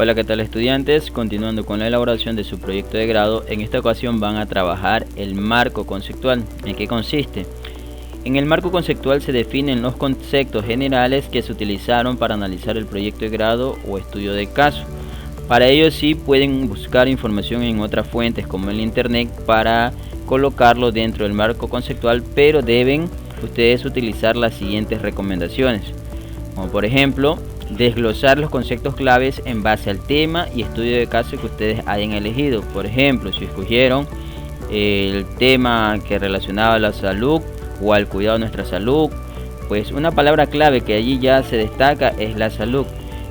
Hola, ¿qué tal estudiantes? Continuando con la elaboración de su proyecto de grado, en esta ocasión van a trabajar el marco conceptual. ¿En qué consiste? En el marco conceptual se definen los conceptos generales que se utilizaron para analizar el proyecto de grado o estudio de caso. Para ello sí pueden buscar información en otras fuentes como el internet para colocarlo dentro del marco conceptual, pero deben ustedes utilizar las siguientes recomendaciones, como por ejemplo desglosar los conceptos claves en base al tema y estudio de caso que ustedes hayan elegido. Por ejemplo, si escogieron el tema que relacionaba a la salud o al cuidado de nuestra salud, pues una palabra clave que allí ya se destaca es la salud.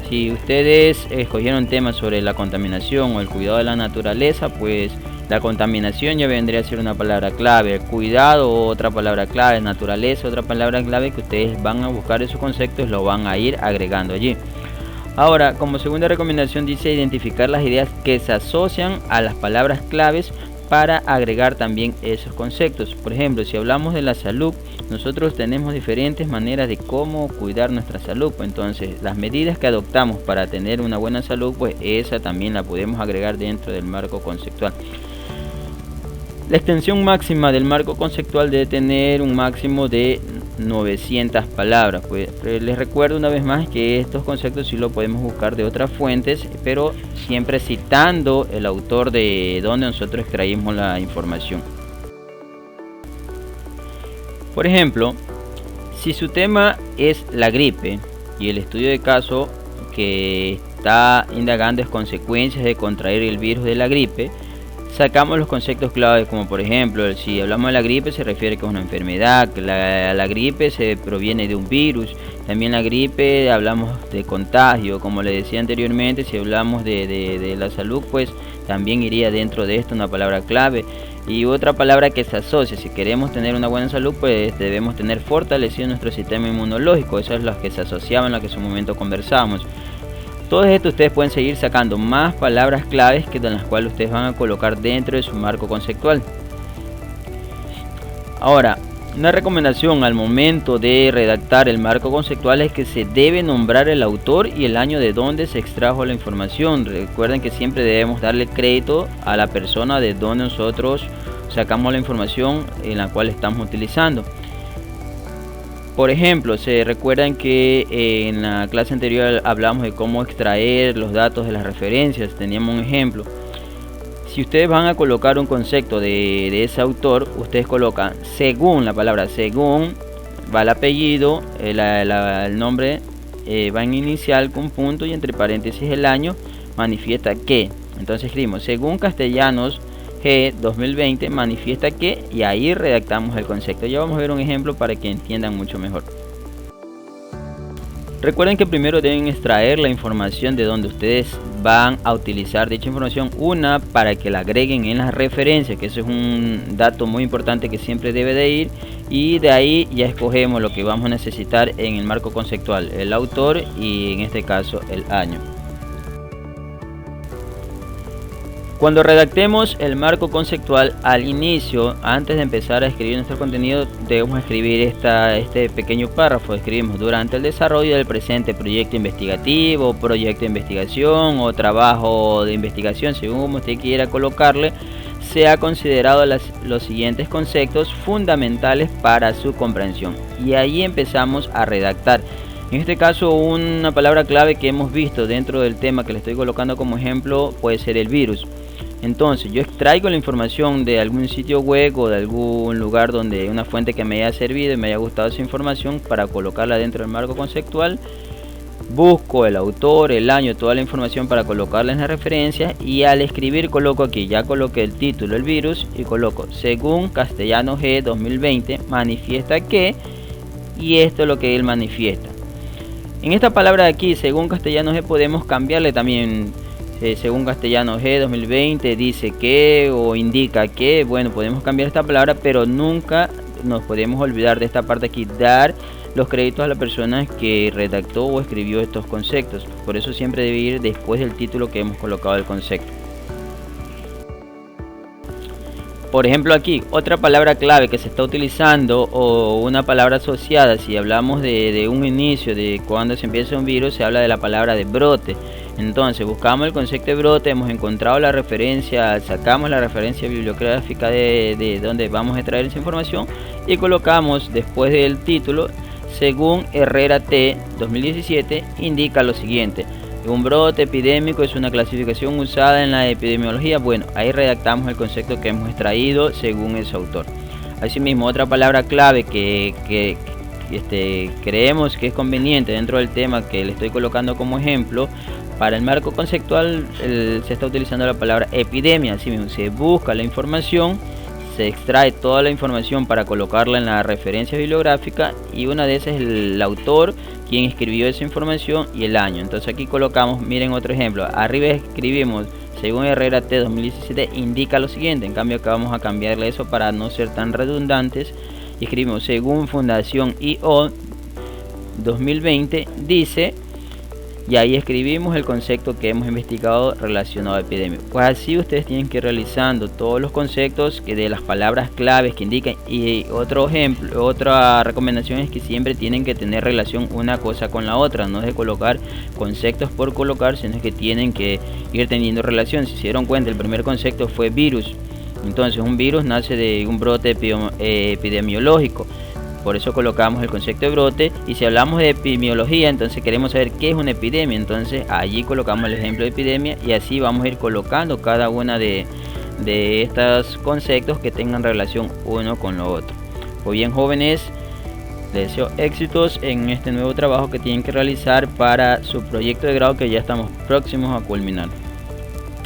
Si ustedes escogieron temas sobre la contaminación o el cuidado de la naturaleza, pues la contaminación ya vendría a ser una palabra clave, cuidado otra palabra clave, naturaleza otra palabra clave que ustedes van a buscar esos conceptos, lo van a ir agregando allí. Ahora, como segunda recomendación dice identificar las ideas que se asocian a las palabras claves para agregar también esos conceptos. Por ejemplo, si hablamos de la salud, nosotros tenemos diferentes maneras de cómo cuidar nuestra salud. Entonces, las medidas que adoptamos para tener una buena salud, pues esa también la podemos agregar dentro del marco conceptual. La extensión máxima del marco conceptual debe tener un máximo de 900 palabras. Pues les recuerdo una vez más que estos conceptos sí lo podemos buscar de otras fuentes, pero siempre citando el autor de donde nosotros extraímos la información. Por ejemplo, si su tema es la gripe y el estudio de caso que está indagando es consecuencias de contraer el virus de la gripe, sacamos los conceptos claves como por ejemplo, si hablamos de la gripe se refiere que es una enfermedad, que la gripe se proviene de un virus. También la gripe hablamos de contagio, como le decía anteriormente, si hablamos de la salud, pues también iría dentro de esto una palabra clave. Y otra palabra que se asocia, si queremos tener una buena salud, pues debemos tener fortalecido nuestro sistema inmunológico. Esas son las que se asociaban, las que en su momento conversábamos. Todo esto ustedes pueden seguir sacando más palabras claves que de las cuales ustedes van a colocar dentro de su marco conceptual. Ahora, una recomendación al momento de redactar el marco conceptual es que se debe nombrar el autor y el año de donde se extrajo la información. Recuerden que siempre debemos darle crédito a la persona de donde nosotros sacamos la información en la cual estamos utilizando. Por ejemplo, se recuerdan que en la clase anterior hablamos de cómo extraer los datos de las referencias. Teníamos un ejemplo. Si ustedes van a colocar un concepto de ese autor, ustedes colocan según, la palabra según, va el apellido, el nombre va en inicial con punto y entre paréntesis el año, manifiesta que. Entonces escribimos según Castellanos G 2020 manifiesta que, y ahí redactamos el concepto. Ya vamos a ver un ejemplo para que entiendan mucho mejor. Recuerden que primero deben extraer la información de donde ustedes van a utilizar dicha información, una para que la agreguen en las referencias, que eso es un dato muy importante que siempre debe de ir, y de ahí ya escogemos lo que vamos a necesitar en el marco conceptual, el autor y en este caso el año. Cuando redactemos el marco conceptual al inicio, antes de empezar a escribir nuestro contenido, debemos escribir este pequeño párrafo. Escribimos durante el desarrollo del presente proyecto investigativo, proyecto de investigación o trabajo de investigación, según como usted quiera colocarle, se ha considerado los siguientes conceptos fundamentales para su comprensión. Y ahí empezamos a redactar. En este caso, una palabra clave que hemos visto dentro del tema que le estoy colocando como ejemplo puede ser el virus. Entonces yo extraigo la información de algún sitio web o de algún lugar donde una fuente que me haya servido y me haya gustado esa información para colocarla dentro del marco conceptual. Busco el autor, el año, toda la información para colocarla en las referencias, y al escribir coloco aquí, ya coloqué el título, el virus, y coloco según Castellanos G 2020 manifiesta que, y esto es lo que él manifiesta. En esta palabra de aquí, según Castellanos G, podemos cambiarle también. Según Castellanos G 2020 dice que o indica que, bueno, podemos cambiar esta palabra, pero nunca nos podemos olvidar de esta parte aquí, dar los créditos a la persona que redactó o escribió estos conceptos. Por eso siempre debe ir después del título que hemos colocado del concepto. Por ejemplo, aquí otra palabra clave que se está utilizando o una palabra asociada, si hablamos de un inicio, de cuando se empieza un virus, se habla de la palabra de brote. Entonces buscamos el concepto de brote, hemos encontrado la referencia, sacamos la referencia bibliográfica de donde vamos a extraer esa información y colocamos después del título: según Herrera T 2017 indica lo siguiente: un brote epidémico es una clasificación usada en la epidemiología. Bueno, ahí redactamos el concepto que hemos extraído según ese autor. Asimismo, otra palabra clave que creemos que es conveniente dentro del tema que le estoy colocando como ejemplo, para el marco conceptual se está utilizando la palabra epidemia. Asimismo, se busca la información, se extrae toda la información para colocarla en la referencia bibliográfica y una de esas es el autor, quien escribió esa información y el año. Entonces aquí colocamos, miren otro ejemplo, arriba escribimos según Herrera T 2017 indica lo siguiente. En cambio acá vamos a cambiarle eso para no ser tan redundantes y escribimos según Fundación IO 2020 dice, y ahí escribimos el concepto que hemos investigado relacionado a epidemia. Pues así ustedes tienen que ir realizando todos los conceptos que de las palabras claves que indican. Y otro ejemplo, otra recomendación es que siempre tienen que tener relación una cosa con la otra, no es de colocar conceptos por colocar, sino que tienen que ir teniendo relación. Si se dieron cuenta, el primer concepto fue virus. Entonces un virus nace de un brote epidemiológico. Por eso colocamos el concepto de brote. Y si hablamos de epidemiología, entonces queremos saber qué es una epidemia. Entonces allí colocamos el ejemplo de epidemia y así vamos a ir colocando cada una de estos conceptos que tengan relación uno con lo otro. Pues bien, jóvenes, les deseo éxitos en este nuevo trabajo que tienen que realizar para su proyecto de grado, que ya estamos próximos a culminar.